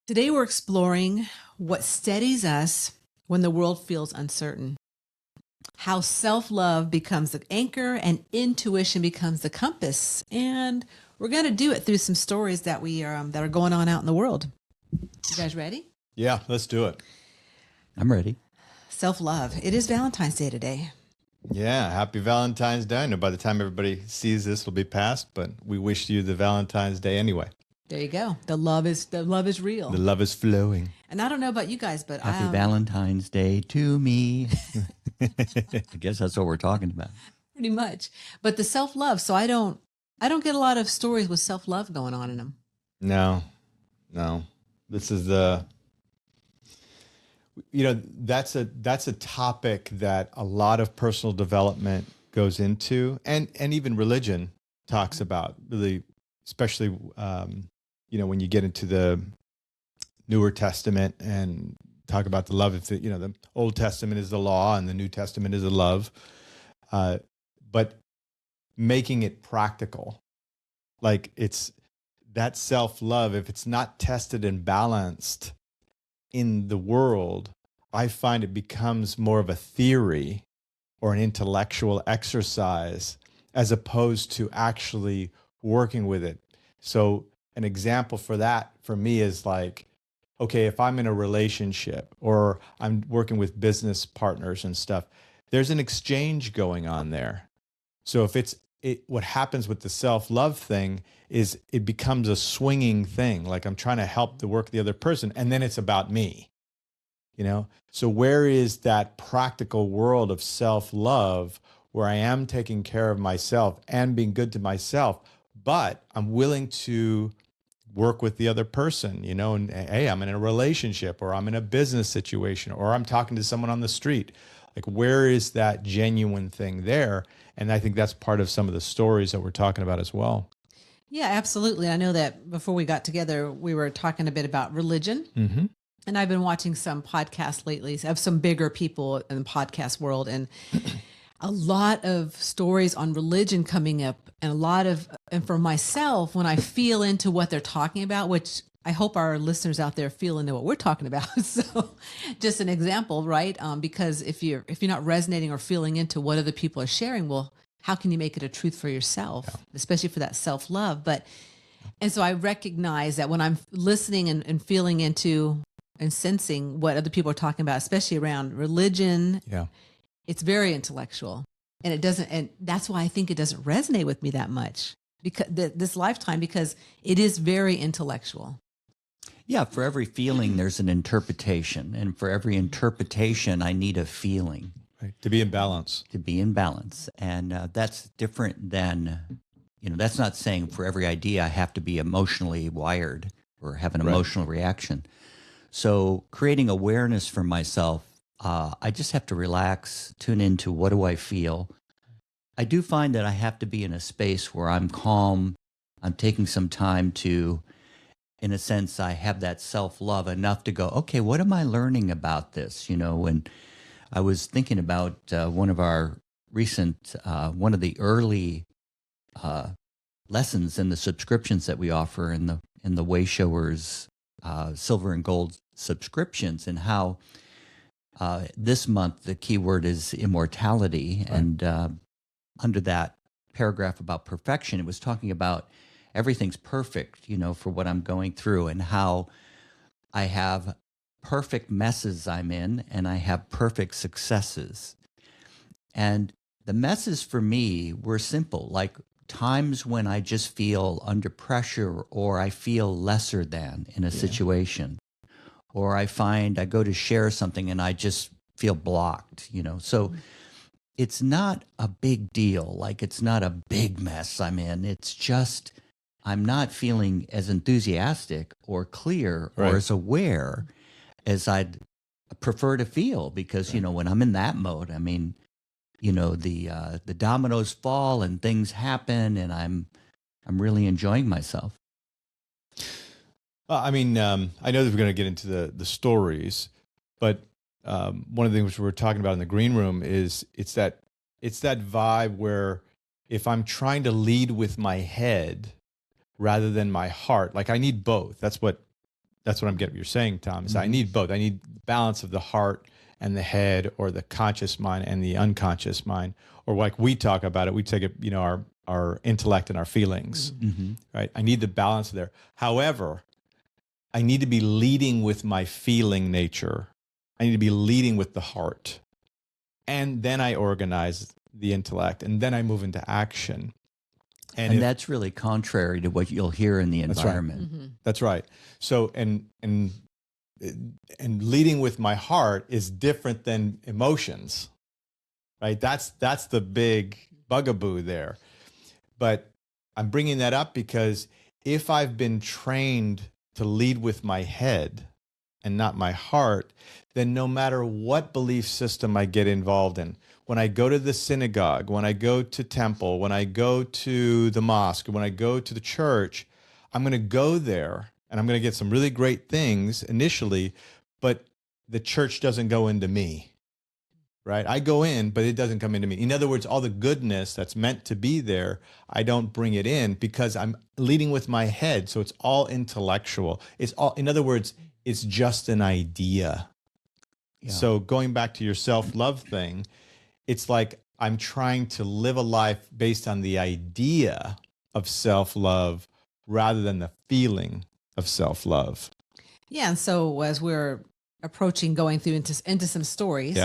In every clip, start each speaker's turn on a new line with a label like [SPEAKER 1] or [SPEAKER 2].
[SPEAKER 1] Today, we're exploring what steadies us when the world feels uncertain, how self love becomes the anchor and intuition becomes the compass. And we're going to do it through some stories that are going on out in the world. You guys ready?
[SPEAKER 2] Yeah, let's do it.
[SPEAKER 3] I'm ready.
[SPEAKER 1] Self love. It is Valentine's Day today.
[SPEAKER 2] Yeah, happy Valentine's Day. I know by the time everybody sees this, it'll be past, but we wish you the Valentine's Day anyway.
[SPEAKER 1] There you go. The love is real.
[SPEAKER 2] The love is flowing.
[SPEAKER 1] And I don't know about you guys, but
[SPEAKER 3] Happy Valentine's Day to me. I guess that's what we're talking about.
[SPEAKER 1] Pretty much. But the self love. So I don't get a lot of stories with self love going on in them.
[SPEAKER 2] No. This is that's a topic that a lot of personal development goes into, and even religion talks about, really, especially when you get into the Newer Testament and talk about the love. If the Old Testament is the law and the New Testament is the love, but making it practical, like it's that self-love. If it's not tested and balanced in the world, I find it becomes more of a theory or an intellectual exercise as opposed to actually working with it. So an example for that for me is like, okay, if I'm in a relationship or I'm working with business partners and stuff, there's an exchange going on there. So if what happens with the self-love thing is it becomes a swinging thing. Like I'm trying to help the work of the other person, and then it's about me, So where is that practical world of self-love where I am taking care of myself and being good to myself, but I'm willing to work with the other person, and hey, I'm in a relationship or I'm in a business situation or I'm talking to someone on the street. Like, where is that genuine thing there? And I think that's part of some of the stories that we're talking about as well.
[SPEAKER 1] Yeah, absolutely. I know that before we got together, we were talking a bit about religion.
[SPEAKER 2] Mm-hmm.
[SPEAKER 1] And I've been watching some podcasts lately of some bigger people in the podcast world, and a lot of stories on religion coming up, and for myself, when I feel into what they're talking about, which I hope our listeners out there feel into what we're talking about. So just an example, right? Because if you're not resonating or feeling into what other people are sharing, well, how can you make it a truth for yourself, especially for that self-love? And so I recognize that when I'm listening and feeling into and sensing what other people are talking about, especially around religion, it's very intellectual, and that's why I think it doesn't resonate with me that much because this lifetime, because it is very intellectual.
[SPEAKER 3] Yeah, for every feeling, there's an interpretation. And for every interpretation, I need a feeling.
[SPEAKER 2] Right. To be in balance.
[SPEAKER 3] To be in balance. And that's different than, that's not saying for every idea I have to be emotionally wired or have an emotional reaction. So creating awareness for myself, I just have to relax, tune into what do I feel. I do find that I have to be in a space where I'm calm. I'm taking some time to, in a sense, I have that self-love enough to go, okay, what am I learning about this? When I was thinking about one of our recent, one of the early lessons in the subscriptions that we offer in the Wayshowers silver and gold subscriptions, and how this month the keyword is immortality. Right. And under that paragraph about perfection, it was talking about everything's perfect, for what I'm going through, and how I have perfect messes I'm in and I have perfect successes. And the messes for me were simple, like times when I just feel under pressure or I feel lesser than in a situation, or I find I go to share something and I just feel blocked, So it's not a big deal. Like, it's not a big mess I'm in. It's just I'm not feeling as enthusiastic or clear or as aware as I'd prefer to feel, because, when I'm in that mode, I mean, the dominoes fall and things happen, and I'm really enjoying myself.
[SPEAKER 2] I know that we're going to get into the stories, but one of the things we were talking about in the green room is it's that vibe where if I'm trying to lead with my head rather than my heart, like I need both. That's what That's what I'm getting. You're saying, Tom, is I need both. I need balance of the heart and the head, or the conscious mind and the unconscious mind, or like we talk about it, we take it, our intellect and our feelings, right? I need the balance there. However, I need to be leading with my feeling nature. I need to be leading with the heart. And then I organize the intellect, and then I move into action.
[SPEAKER 3] And that's really contrary to what you'll hear in the environment.
[SPEAKER 2] That's right. So, and leading with my heart is different than emotions, right? That's the big bugaboo there. But I'm bringing that up because if I've been trained to lead with my head and not my heart, then no matter what belief system I get involved in, when I go to the synagogue, when I go to temple, when I go to the mosque, when I go to the church, I'm going to go there and I'm going to get some really great things initially, but the church doesn't go into me, right? I go in, but it doesn't come into me. In other words, all the goodness that's meant to be there, I don't bring it in because I'm leading with my head. So it's all intellectual. It's all, in other words, it's just an idea. Yeah. So going back to your self-love thing, it's like I'm trying to live a life based on the idea of self-love rather than the feeling of self-love.
[SPEAKER 1] Yeah. And so as we're approaching going through into some stories,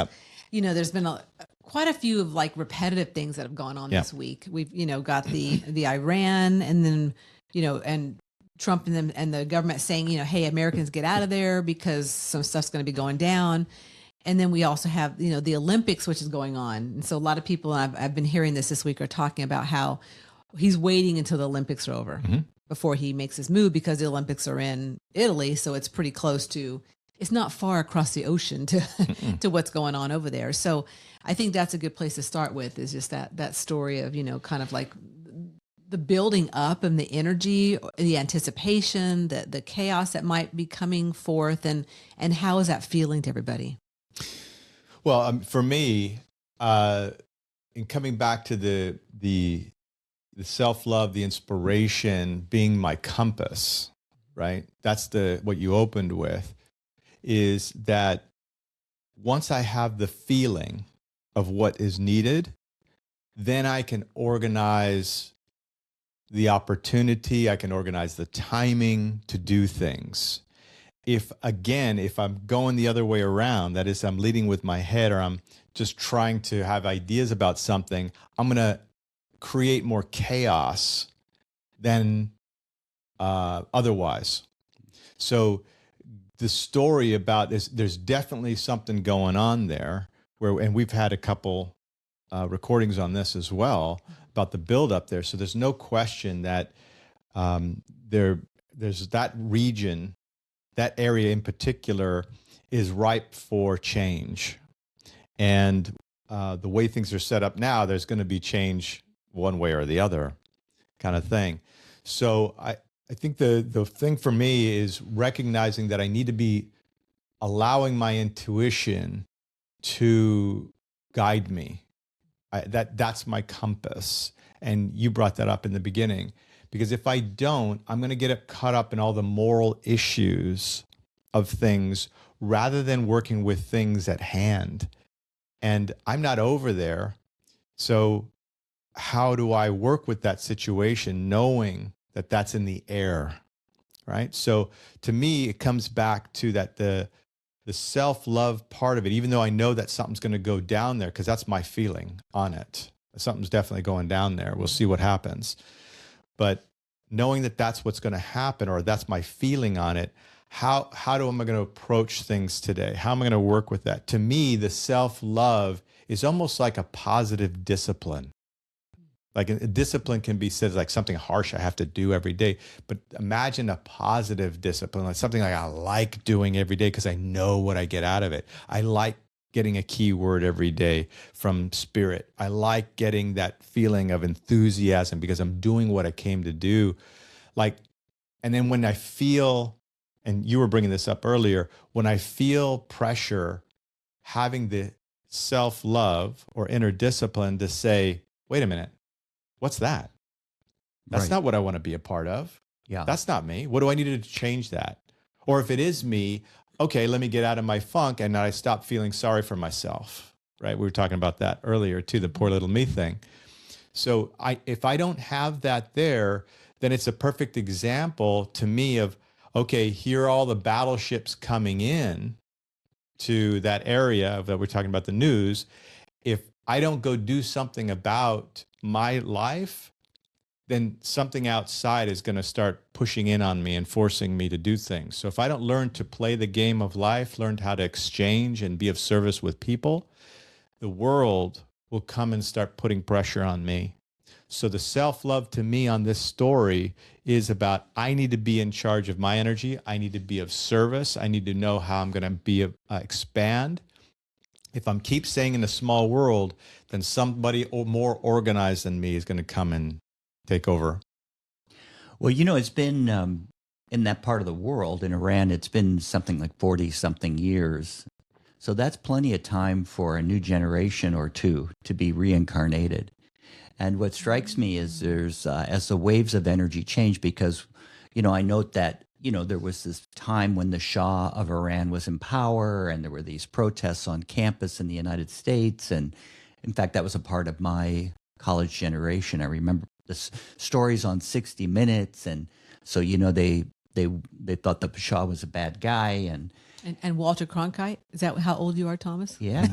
[SPEAKER 1] there's been quite a few of like repetitive things that have gone on this week. We've, got the Iran, and then, and Trump and the government saying, hey, Americans, get out of there because some stuff's going to be going down. And then we also have, the Olympics, which is going on. And so a lot of people, and I've been hearing this week, are talking about how he's waiting until the Olympics are over before he makes his move, because the Olympics are in Italy. So it's pretty close to, it's not far across the ocean to what's going on over there. So I think that's a good place to start with, is just that story of, kind of like the building up and the energy, the anticipation, the chaos that might be coming forth, and how is that feeling to everybody?
[SPEAKER 2] Well, for me, in coming back to the self-love, the inspiration being my compass, right? That's what you opened with, is that once I have the feeling of what is needed, then I can organize the opportunity, I can organize the timing to do things. If I'm going the other way around, that is, I'm leading with my head, or I'm just trying to have ideas about something, I'm going to create more chaos than otherwise. So the story about this, there's definitely something going on there and we've had a couple recordings on this as well about the buildup there. So there's no question that there's that region, that area in particular, is ripe for change. And the way things are set up now, there's going to be change one way or the other, kind of thing. So I think the thing for me is recognizing that I need to be allowing my intuition to guide me. That's my compass. And you brought that up in the beginning, because if I don't, I'm going to get caught up in all the moral issues of things rather than working with things at hand. And I'm not over there. So how do I work with that situation knowing that that's in the air, right? So to me, it comes back to that the self-love part of it, even though I know that something's going to go down there, because that's my feeling on it. Something's definitely going down there. We'll see what happens. But knowing that that's what's going to happen, or that's my feeling on it, how am I going to approach things today? How am I going to work with that? To me, the self-love is almost like a positive discipline. Like a discipline can be said like something harsh I have to do every day. But imagine a positive discipline, like something like I like doing every day because I know what I get out of it. I like getting a keyword every day from spirit. I like getting that feeling of enthusiasm because I'm doing what I came to do. And then when I feel, and you were bringing this up earlier, when I feel pressure, having the self-love or inner discipline to say, wait a minute, what's that? That's not what I want to be a part of.
[SPEAKER 3] Yeah.
[SPEAKER 2] That's not me. What do I need to change that? Or if it is me, okay, let me get out of my funk and I stop feeling sorry for myself, right? We were talking about that earlier too, the poor little me thing. So if I don't have that there, then it's a perfect example to me of, okay, here are all the battleships coming in to that area that we're talking about, the news. If I don't go do something about my life, then something outside is going to start pushing in on me and forcing me to do things. So if I don't learn to play the game of life, learn how to exchange and be of service with people, the world will come and start putting pressure on me. So the self-love to me on this story is about, I need to be in charge of my energy. I need to be of service. I need to know how I'm going to be expand. If I'm keep staying in a small world, then somebody more organized than me is going to come and take over.
[SPEAKER 3] Well, it's been in that part of the world, in Iran, it's been something like 40-something years. So that's plenty of time for a new generation or two to be reincarnated. And what strikes me is there's, as the waves of energy change, because, I note that, there was this time when the Shah of Iran was in power and there were these protests on campus in the United States. And in fact, that was a part of my college generation. I remember the stories on 60 Minutes. And so, they thought the Shah was a bad guy.
[SPEAKER 1] And Walter Cronkite, is that how old you are, Thomas?
[SPEAKER 3] Yeah.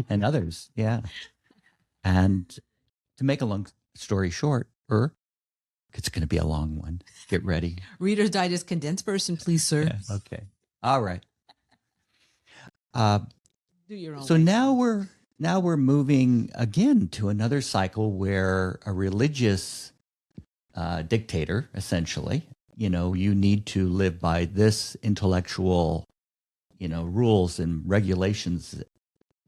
[SPEAKER 3] And others. Yeah. And to make a long story short, it's going to be a long one. Get ready.
[SPEAKER 1] Reader's Digest condensed version, please, sir.
[SPEAKER 3] Yeah, okay. All right.
[SPEAKER 1] Do your own.
[SPEAKER 3] So now we're moving again to another cycle where a religious dictator, essentially, you need to live by this intellectual, rules and regulations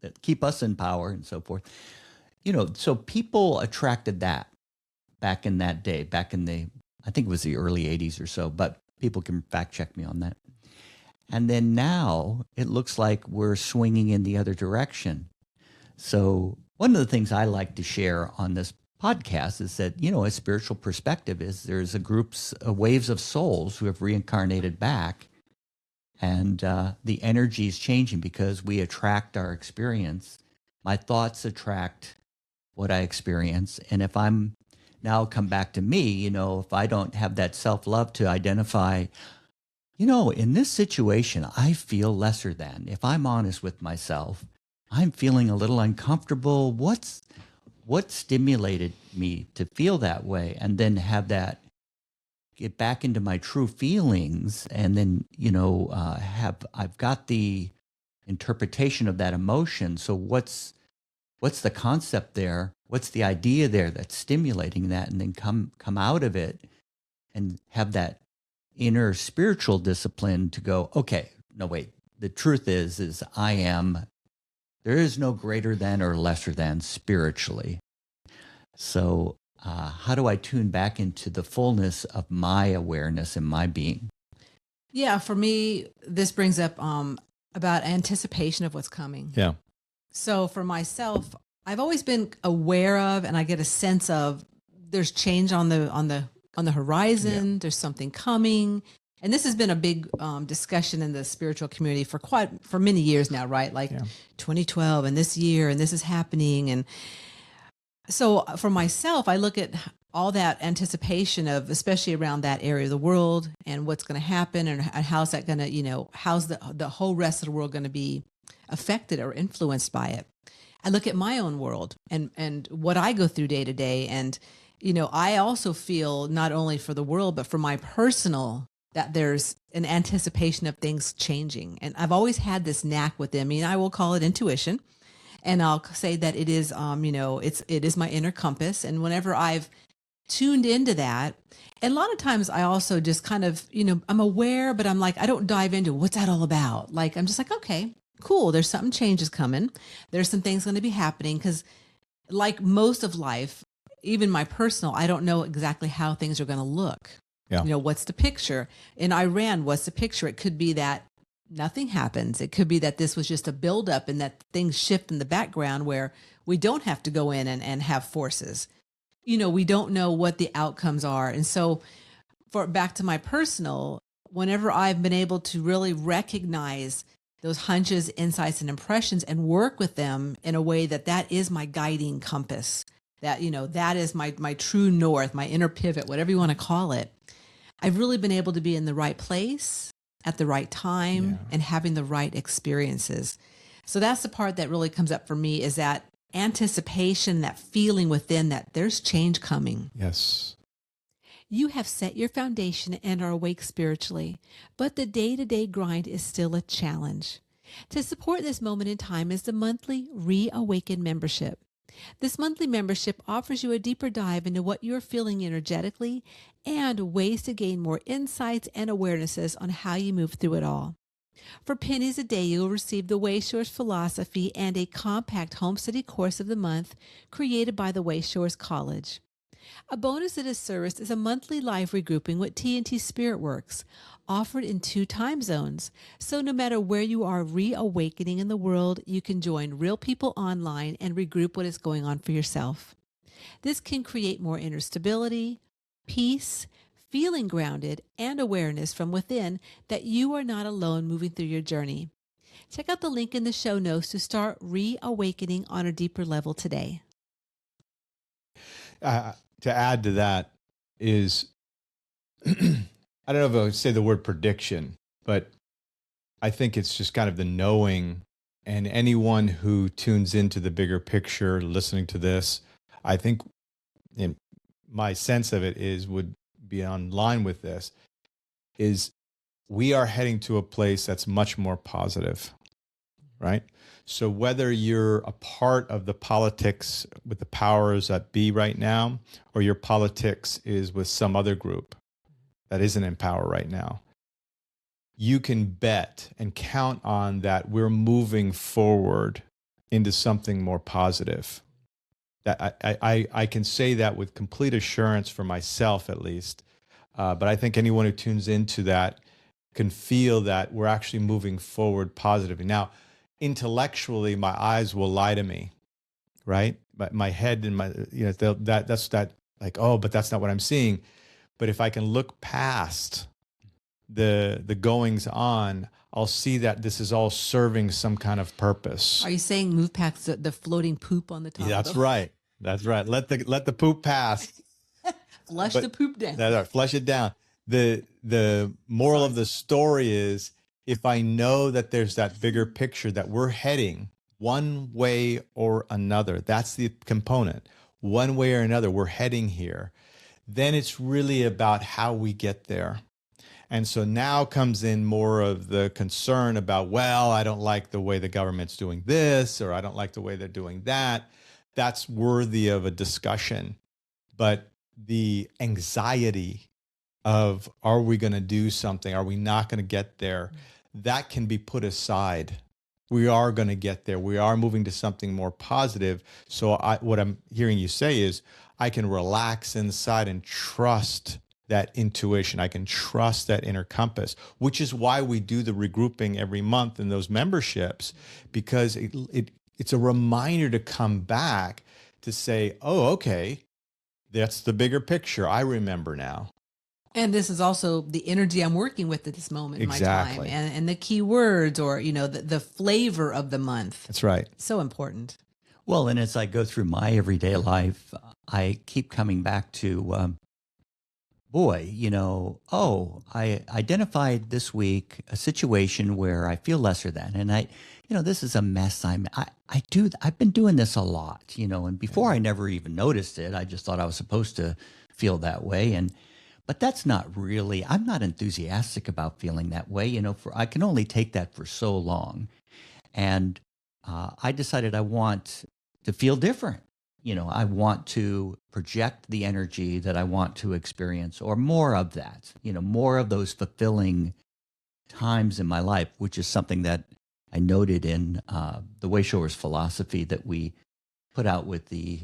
[SPEAKER 3] that keep us in power and so forth. So people attracted that back in that day, I think it was the early 80s or so, but people can fact check me on that. And then now it looks like we're swinging in the other direction. So one of the things I like to share on this podcast is that, a spiritual perspective is there's waves of souls who have reincarnated back, and the energy is changing because we attract our experience. My thoughts attract what I experience. And if I'm now come back to me, if I don't have that self-love to identify, in this situation, I feel lesser than. If I'm honest with myself, I'm feeling a little uncomfortable. What stimulated me to feel that way? And then have that get back into my true feelings. And then, I've got the interpretation of that emotion. So what's the concept there? What's the idea there that's stimulating that? And then come out of it and have that inner spiritual discipline to go, okay, no, wait. The truth is there is no greater than or lesser than spiritually. So how do I tune back into the fullness of my awareness and my being?
[SPEAKER 1] Yeah, for me, this brings up about anticipation of what's coming.
[SPEAKER 2] Yeah.
[SPEAKER 1] So for myself, I've always been aware of, and I get a sense of, there's change on the horizon. Yeah. There's something coming, and this has been a big discussion in the spiritual community for many years now, right? Like 2012 and this year, and this is happening, and so for myself, I look at all that anticipation of, especially around that area of the world, and what's going to happen, and how's that going to, how's the whole rest of the world going to be affected or influenced by it. I look at my own world and what I go through day to day. And, I also feel not only for the world, but for my personal, that there's an anticipation of things changing. And I've always had this knack with them. I will call it intuition. And I'll say that it is, it is my inner compass. And whenever I've tuned into that, and a lot of times I also just kind of, I'm aware, but I'm like, I don't dive into what's that all about. Like, I'm just like, okay, cool. There's something changes coming. There's some things going to be happening. Because like most of life, even my personal, I don't know exactly how things are going to look. Yeah. What's the picture? In Iran, what's the picture? It could be that nothing happens. It could be that this was just a buildup and that things shift in the background where we don't have to go in and have forces. We don't know what the outcomes are. And so back to my personal, whenever I've been able to really recognize those hunches, insights, and impressions and work with them in a way that is my guiding compass, that, that is my true north, my inner pivot, whatever you want to call it. I've really been able to be in the right place at the right time and having the right experiences. So that's the part that really comes up for me, is that anticipation, that feeling within that there's change coming.
[SPEAKER 2] Yes.
[SPEAKER 1] You have set your foundation and are awake spiritually, but the day-to-day grind is still a challenge. To support this moment in time is the monthly Reawaken membership. This monthly membership offers you a deeper dive into what you're feeling energetically and ways to gain more insights and awarenesses on how you move through it all. For pennies a day, you'll receive the Wayshores philosophy and a compact home study course of the month created by the Wayshores College. A bonus to this service is a monthly live regrouping with TNT Spirit Works, offered in 2 time zones. So no matter where you are reawakening in the world, you can join real people online and regroup what is going on for yourself. This can create more inner stability, peace, feeling grounded, and awareness from within that you are not alone moving through your journey. Check out the link in the show notes to start reawakening on a deeper level today.
[SPEAKER 2] To add to that is, I don't know if I would say the word prediction, but I think it's just kind of the knowing, and anyone who tunes into the bigger picture, listening to this, I think in my sense of it is, would be on line with this, is we are heading to a place that's much more positive, right? So whether you're a part of the politics with the powers that be right now, or your politics is with some other group that isn't in power right now, you can bet and count on that we're moving forward into something more positive. That I can say that with complete assurance for myself, at least. But I think anyone who tunes into that can feel that we're actually moving forward positively. Now, intellectually, my eyes will lie to me, right? But my head and my, that's that, like, oh, but that's not what I'm seeing. But if I can look past the goings on, I'll see that this is all serving some kind of purpose.
[SPEAKER 1] Are you saying move past the floating poop on the top?
[SPEAKER 2] Yeah, that's right. That's right. Let the poop pass.
[SPEAKER 1] Flush the poop down.
[SPEAKER 2] That's right. Flush it down. The moral of the story is, if I know that there's that bigger picture that we're heading one way or another, that's the component. One way or another, we're heading here. Then it's really about how we get there. And so now comes in more of the concern about, well, I don't like the way the government's doing this, or I don't like the way they're doing that. That's worthy of a discussion. But the anxiety of, are we going to do something? Are we not going to get there? That can be put aside. We are going to get there. We are moving to something more positive. So what I'm hearing you say is, I can relax inside and trust that intuition. I can trust that inner compass, which is why we do the regrouping every month in those memberships, because it's a reminder to come back to say, oh, okay, that's the bigger picture. I remember now.
[SPEAKER 1] And this is also the energy I'm working with at this moment in my time, and the key words, or, the flavor of the month.
[SPEAKER 2] That's right.
[SPEAKER 1] So important.
[SPEAKER 3] Well, and as I go through my everyday life, I keep coming back to, I identified this week a situation where I feel lesser than, and this is a mess. I've been doing this a lot, and before I never even noticed it. I just thought I was supposed to feel that way. But that's not really, I'm not enthusiastic about feeling that way. I can only take that for so long. And I decided I want to feel different. I want to project the energy that I want to experience, or more of that, more of those fulfilling times in my life, which is something that I noted in the Wayshores philosophy that we put out with the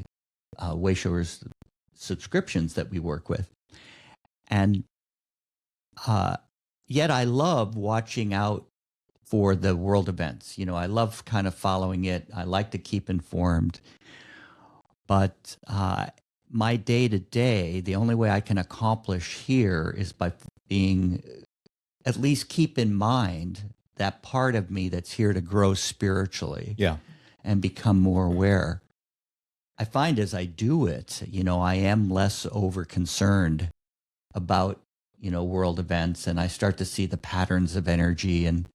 [SPEAKER 3] Wayshores subscriptions that we work with. And yet I love watching out for the world events. I love kind of following it. I like to keep informed. But my day-to-day, the only way I can accomplish here is by being at least keep in mind that part of me that's here to grow spiritually
[SPEAKER 2] Yeah.
[SPEAKER 3] and become more aware. I find as I do it, I am less over concerned about, world events, and I start to see the patterns of energy and,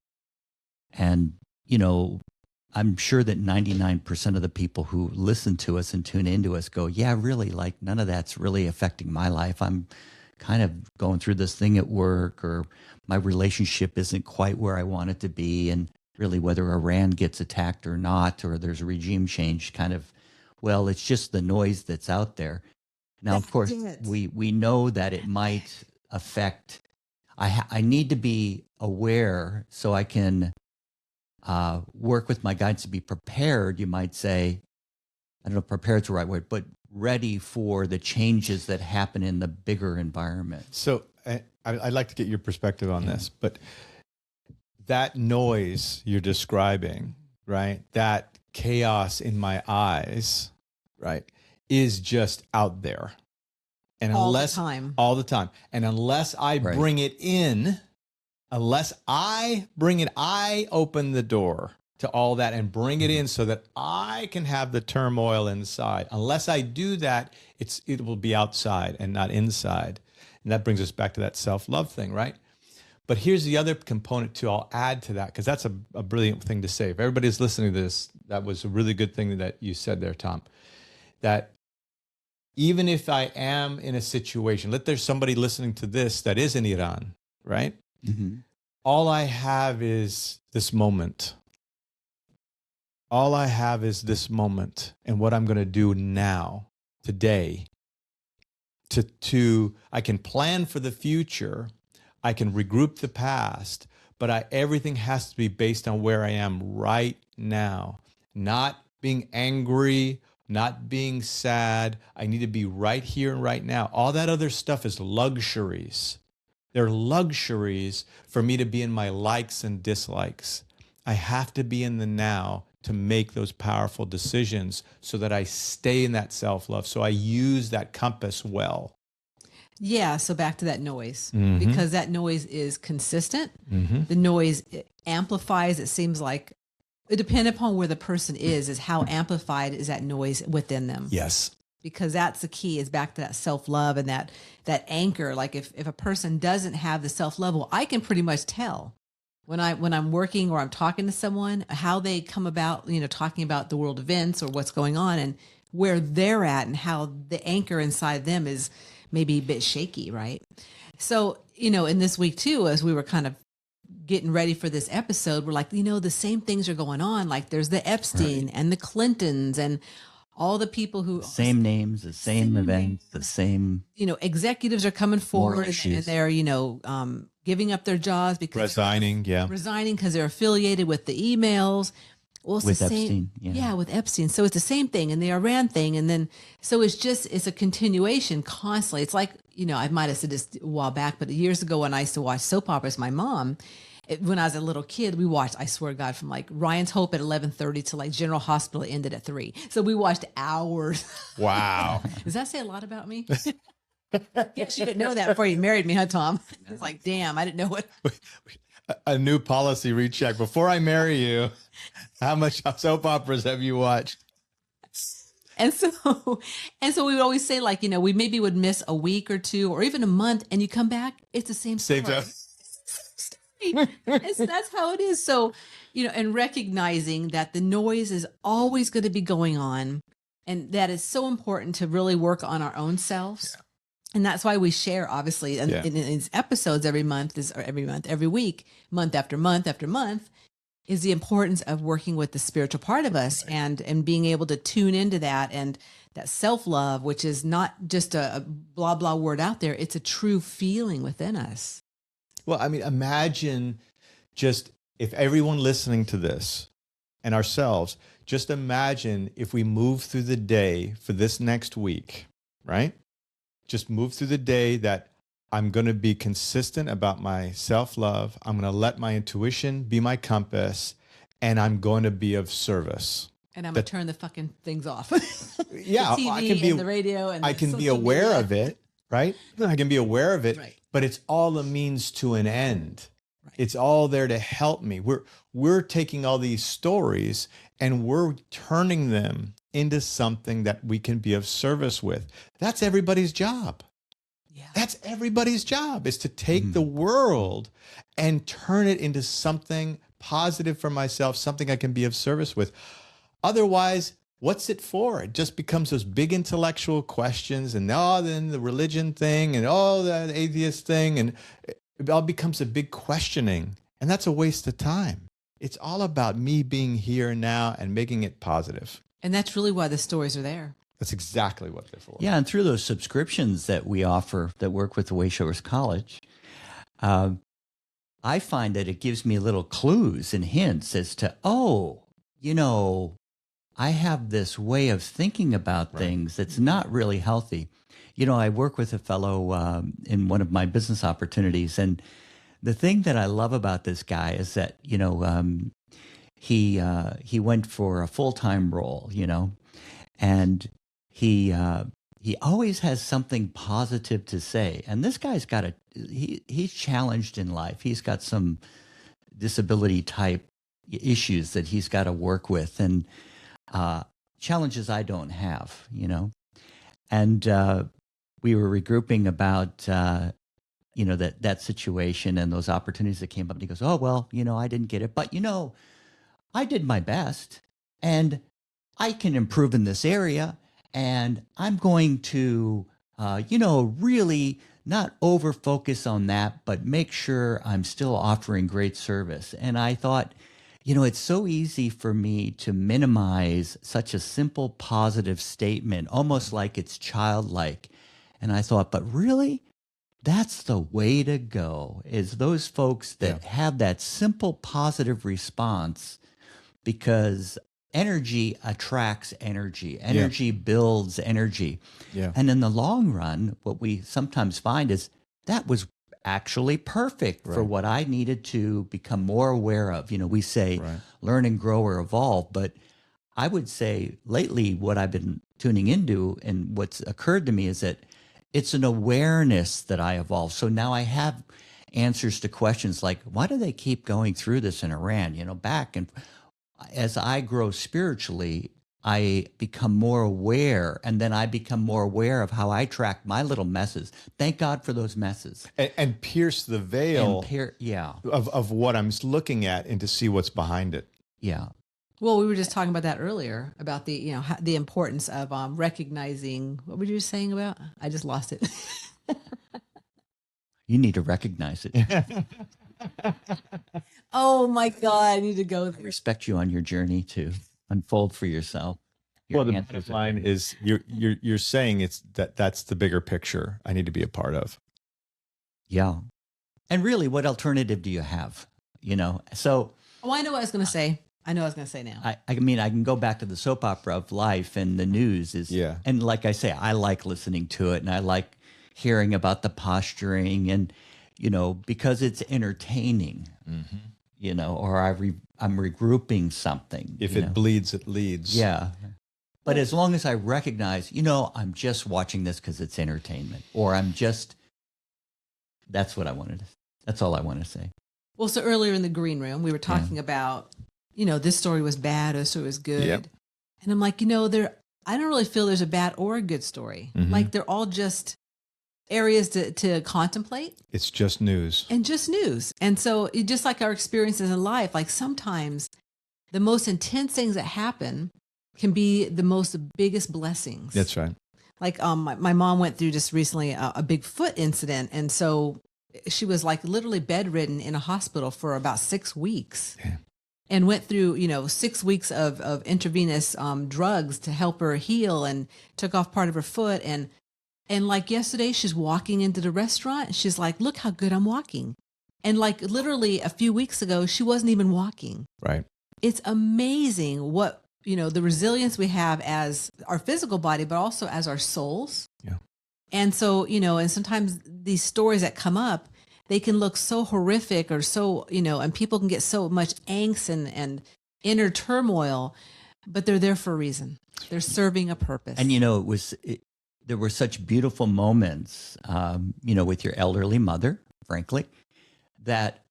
[SPEAKER 3] I'm sure that 99% of the people who listen to us and tune into us go, yeah, really, like none of that's really affecting my life. I'm kind of going through this thing at work, or my relationship isn't quite where I want it to be. And really, whether Iran gets attacked or not, or there's a regime change, kind of, well, it's just the noise that's out there. Now, of course, we know that it might affect. I need to be aware so I can work with my guides to be prepared, you might say. I don't know if prepared is the right word, but ready for the changes that happen in the bigger environment.
[SPEAKER 2] So I'd like to get your perspective on this, but that noise you're describing, right? That chaos in my eyes, right, is just out there. And
[SPEAKER 1] all
[SPEAKER 2] unless
[SPEAKER 1] the time.
[SPEAKER 2] All the time. And unless I bring it in, I open the door to all that and bring it in so that I can have the turmoil inside. Unless I do that, it will be outside and not inside. And that brings us back to that self-love thing, right? But here's the other component too. I'll add to that because that's a brilliant thing to say. If everybody's listening to this, that was a really good thing that you said there, Tom. That even if I am in a situation, there's somebody listening to this that is in Iran, right?
[SPEAKER 3] Mm-hmm.
[SPEAKER 2] All I have is this moment. All I have is this moment and what I'm going to do now, today. I can plan for the future. I can regroup the past, but everything has to be based on where I am right now. Not being angry, not being sad. I need to be right here and right now. All that other stuff is luxuries. They're luxuries for me to be in my likes and dislikes. I have to be in the now to make those powerful decisions so that I stay in that self-love. So I use that compass well.
[SPEAKER 1] Yeah. So back to that noise,
[SPEAKER 2] Mm-hmm.
[SPEAKER 1] because that noise is consistent.
[SPEAKER 2] Mm-hmm.
[SPEAKER 1] The noise amplifies. It seems like it depends upon where the person is how amplified is that noise within them.
[SPEAKER 2] Yes.
[SPEAKER 1] Because that's the key, is back to that self-love and that anchor. Like if a person doesn't have the self-love, well, I can pretty much tell when I'm working or I'm talking to someone, how they come about, talking about the world events or what's going on and where they're at and how the anchor inside them is maybe a bit shaky, right? So, in this week too, as we were kind of getting ready for this episode, we're like, the same things are going on. Like there's the Epstein and the Clintons and all the people who
[SPEAKER 3] same names, the same events, the same,
[SPEAKER 1] executives are coming forward and they're, giving up their jobs because
[SPEAKER 2] resigning
[SPEAKER 1] because they're affiliated with the emails. Well, it's
[SPEAKER 3] with
[SPEAKER 1] the
[SPEAKER 3] Epstein.
[SPEAKER 1] same, yeah, with Epstein. So it's the same thing, and the Iran thing, and then so it's a continuation constantly. It's like I might have said this a while back, but years ago when I used to watch soap operas, my mom. When I was a little kid, we watched, I swear to God, from like Ryan's Hope at 11:30 to like General Hospital ended at 3. So we watched hours.
[SPEAKER 2] Wow.
[SPEAKER 1] Does that say a lot about me? Yes, you didn't know that before you married me, huh, Tom? It's like, damn, I didn't know it.
[SPEAKER 2] A new policy recheck. Before I marry you, how much soap operas have you watched?
[SPEAKER 1] And so we would always say, like, we maybe would miss a week or two or even a month, and you come back, it's the same story. That's how it is. So, and recognizing that the noise is always going to be going on, and that is so important to really work on our own selves. Yeah. And that's why we share, obviously, in these episodes every week, month after month after month, is the importance of working with the spiritual part of us, right, and being able to tune into that, and that self-love, which is not just a blah, blah word out there. It's a true feeling within us.
[SPEAKER 2] Well, I mean, imagine just if everyone listening to this and ourselves, just imagine if we move through the day for this next week, right? Just move through the day that I'm going to be consistent about my self-love. I'm going to let my intuition be my compass, and I'm going to be of service.
[SPEAKER 1] And I'm going to turn the fucking things off.
[SPEAKER 2] Yeah,
[SPEAKER 1] the TV and the radio. And
[SPEAKER 2] I can be aware of it, right? I can be aware of it,
[SPEAKER 1] right,
[SPEAKER 2] but it's all a means to an end. It's all there to help me. We're taking all these stories and we're turning them into something that we can be of service with. That's everybody's job.
[SPEAKER 1] Yeah.
[SPEAKER 2] That's everybody's job, is to take the world and turn it into something positive for myself, something I can be of service with. Otherwise, what's it for? It just becomes those big intellectual questions, and then the religion thing, and the atheist thing, and it all becomes a big questioning, and that's a waste of time. It's all about me being here and now and making it positive.
[SPEAKER 1] And that's really why the stories are there.
[SPEAKER 2] That's exactly what they're for.
[SPEAKER 3] Yeah, and through those subscriptions that we offer that work with the Wayshowers College, I find that it gives me little clues and hints as to, I have this way of thinking about things that's not really healthy. I work with a fellow in one of my business opportunities, and the thing that I love about this guy is that, he went for a full-time role, and he always has something positive to say. And this guy's got he's challenged in life. He's got some disability type issues that he's got to work with, and challenges I don't have, And we were regrouping about, that situation and those opportunities that came up. And he goes, oh, well, I didn't get it. But, I did my best, and I can improve in this area. And I'm going to, really not over focus on that, but make sure I'm still offering great service. And I thought, it's so easy for me to minimize such a simple positive statement, almost like it's childlike. And I thought, but really, that's the way to go, is those folks that have that simple positive response, because energy attracts energy. Energy builds energy. Yeah. And in the long run, what we sometimes find is that was actually perfect for what I needed to become more aware of. We say learn and grow or evolve, but I would say lately what I've been tuning into and what's occurred to me is that it's an awareness that I evolve. So now I have answers to questions like, why do they keep going through this in Iran? Back and as I grow spiritually, I become more aware, and then I become more aware of how I track my little messes. Thank God for those messes.
[SPEAKER 2] And pierce the veil of what I'm looking at and to see what's behind it.
[SPEAKER 3] Yeah.
[SPEAKER 1] Well, we were just talking about that earlier, about the, the importance of recognizing, what were you saying about? I just lost it.
[SPEAKER 3] You need to recognize it.
[SPEAKER 1] Oh my God, I need to go there.
[SPEAKER 3] I respect you on your journey to unfold for yourself.
[SPEAKER 2] Well, the bottom line is you're saying that's the bigger picture I need to be a part of.
[SPEAKER 3] Yeah. And really, what alternative do you have? So.
[SPEAKER 1] Oh, I know what I was going to say. I know what I was going to say now.
[SPEAKER 3] I mean, I can go back to the soap opera of life, and the news is, and like I say, I like listening to it, and I like hearing about the posturing, and, because it's entertaining, or I'm regrouping something.
[SPEAKER 2] If it bleeds, it leads.
[SPEAKER 3] Yeah. But as long as I recognize, I'm just watching this because it's entertainment, or that's what I wanted to, that's all I want to say.
[SPEAKER 1] Well, so earlier in the green room, we were talking about, this story was bad or this story was good. Yep. And I'm like, I don't really feel there's a bad or a good story. Mm-hmm. Like they're all just areas to contemplate.
[SPEAKER 2] It's just news.
[SPEAKER 1] And just news. And so just like our experiences in life, like sometimes the most intense things that happen can be the biggest blessings.
[SPEAKER 2] That's right.
[SPEAKER 1] Like my mom went through just recently a big foot incident. And so she was like literally bedridden in a hospital for about 6 weeks. Yeah. And went through, 6 weeks of intravenous drugs to help her heal, and took off part of her foot. And like yesterday, she's walking into the restaurant and she's like, look how good I'm walking. And like literally a few weeks ago, she wasn't even walking.
[SPEAKER 2] Right.
[SPEAKER 1] It's amazing what, the resilience we have as our physical body, but also as our souls.
[SPEAKER 2] Yeah.
[SPEAKER 1] And so, and sometimes these stories that come up, they can look so horrific or so, and people can get so much angst and inner turmoil, but they're there for a reason. They're serving a purpose.
[SPEAKER 3] And, there were such beautiful moments, with your elderly mother, frankly, that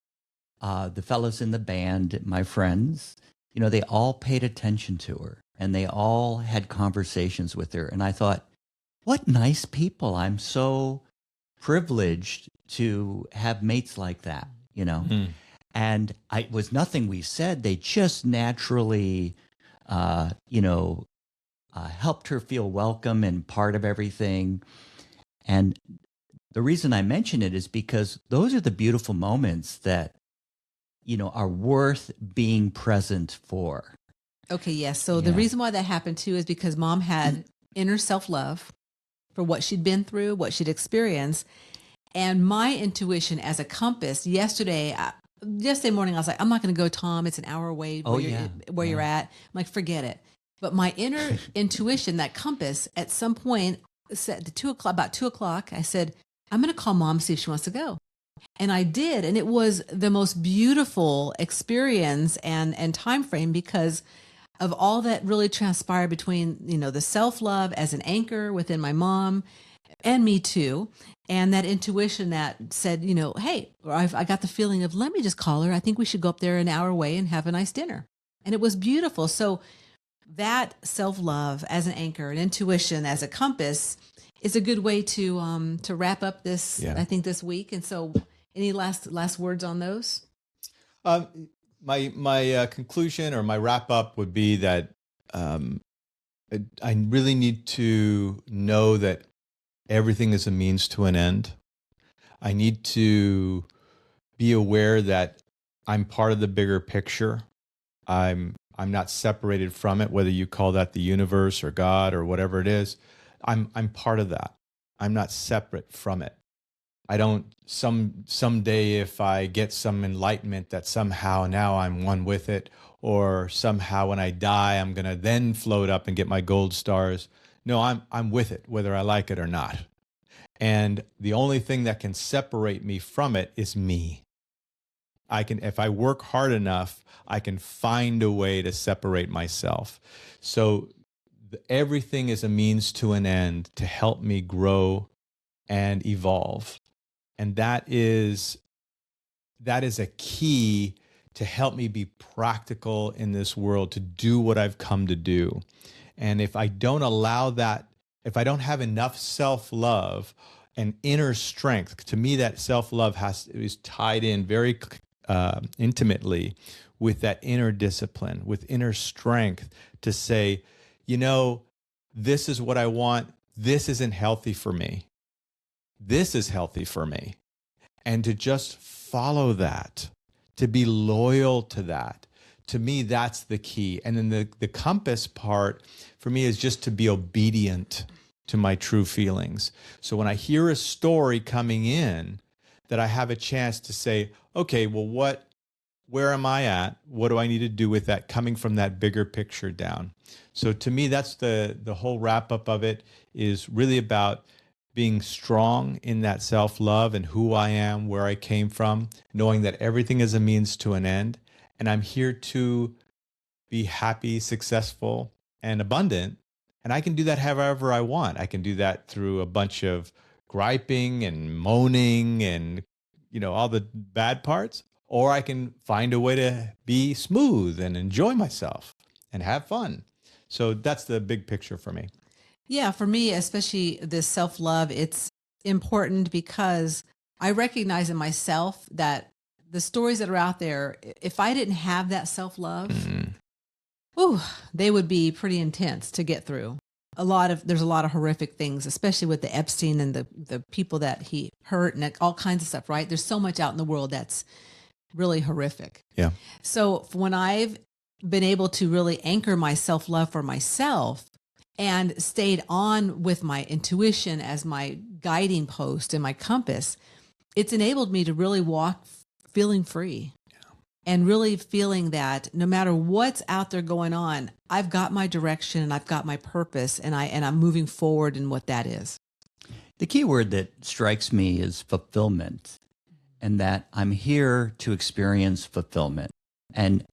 [SPEAKER 3] the fellows in the band, my friends, they all paid attention to her and they all had conversations with her. And I thought, what nice people. I'm so privileged to have mates like that,
[SPEAKER 2] Mm.
[SPEAKER 3] And it was nothing we said. They just naturally, helped her feel welcome and part of everything. And the reason I mention it is because those are the beautiful moments that, are worth being present for.
[SPEAKER 1] Okay, yes. So the reason why that happened too is because mom had inner self-love for what she'd been through, what she'd experienced. And my intuition as a compass yesterday morning, I was like, I'm not going to go, Tom. It's an hour away where you're at. I'm like, forget it. But my inner intuition, that compass, at some point said about 2:00, I said, I'm going to call mom, see if she wants to go. And I did. And it was the most beautiful experience and time frame because of all that really transpired between, the self-love as an anchor within my mom and me too. And that intuition that said, hey, I got the feeling of, let me just call her. I think we should go up there an hour away and have a nice dinner. And it was beautiful. So that self-love as an anchor and intuition as a compass is a good way to wrap up this, I think, this week. And so any last words on those?
[SPEAKER 2] My conclusion or my wrap up would be that I really need to know that everything is a means to an end. I need to be aware that I'm part of the bigger picture. I'm not separated from it, whether you call that the universe or God or whatever it is. I'm part of that. I'm not separate from it. I don't someday if I get some enlightenment that somehow now I'm one with it, or somehow when I die I'm going to then float up and get my gold stars. No, I'm with it whether I like it or not. And the only thing that can separate me from it is me. If I work hard enough, I can find a way to separate myself. So everything is a means to an end to help me grow and evolve. And that is a key to help me be practical in this world, to do what I've come to do. And if I don't allow that, if I don't have enough self-love and inner strength, to me that self-love is tied in very intimately with that inner discipline, with inner strength to say, this is what I want. This isn't healthy for me. This is healthy for me. And to just follow that, to be loyal to that. To me, that's the key. And then the compass part for me is just to be obedient to my true feelings. So when I hear a story coming in, that I have a chance to say, okay, well, where am I at? What do I need to do with that coming from that bigger picture down? So to me, that's the whole wrap up of it is really about being strong in that self-love and who I am, where I came from, knowing that everything is a means to an end. And I'm here to be happy, successful, and abundant. And I can do that however I want. I can do that through a bunch of griping and moaning and, all the bad parts. Or I can find a way to be smooth and enjoy myself and have fun. So that's the big picture for me.
[SPEAKER 1] Yeah, for me, especially this self-love, it's important because I recognize in myself that the stories that are out there, if I didn't have that self-love, they would be pretty intense to get through. There's a lot of horrific things, especially with the Epstein and the people that he hurt and all kinds of stuff, right? There's so much out in the world that's really horrific.
[SPEAKER 2] Yeah.
[SPEAKER 1] So when I've been able to really anchor my self-love for myself and stayed on with my intuition as my guiding post and my compass, it's enabled me to really walk feeling free and really feeling that no matter what's out there going on, I've got my direction and I've got my purpose and I'm moving forward in what that is.
[SPEAKER 3] The key word that strikes me is fulfillment, and that I'm here to experience fulfillment. And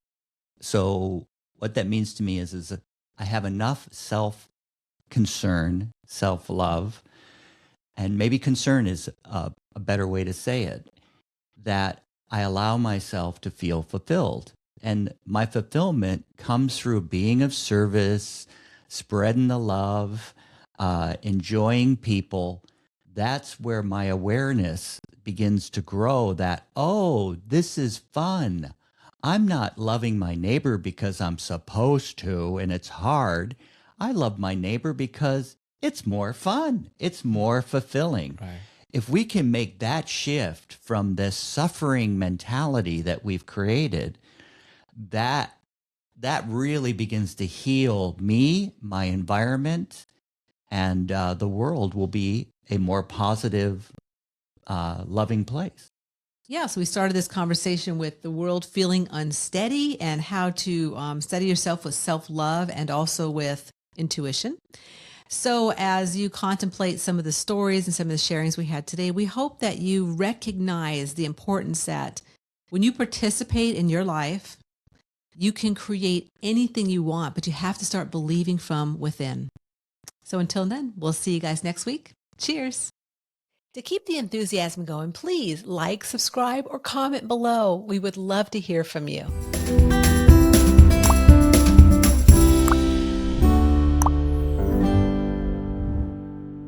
[SPEAKER 3] so what that means to me is that I have enough self-concern, self-love, and maybe concern is a better way to say it, that I allow myself to feel fulfilled. And my fulfillment comes through being of service, spreading the love, enjoying people. That's where my awareness begins to grow that, oh, this is fun. I'm not loving my neighbor because I'm supposed to and it's hard. I love my neighbor because it's more fun. It's more fulfilling.
[SPEAKER 2] Right.
[SPEAKER 3] If we can make that shift from this suffering mentality that we've created, that really begins to heal me, my environment, and the world will be a more positive, loving place.
[SPEAKER 1] Yeah, so we started this conversation with the world feeling unsteady and how to steady yourself with self-love and also with intuition. So as you contemplate some of the stories and some of the sharings we had today, we hope that you recognize the importance that when you participate in your life, you can create anything you want, but you have to start believing from within. So until then, we'll see you guys next week. Cheers. To keep the enthusiasm going, please like, subscribe, or comment below. We would love to hear from you.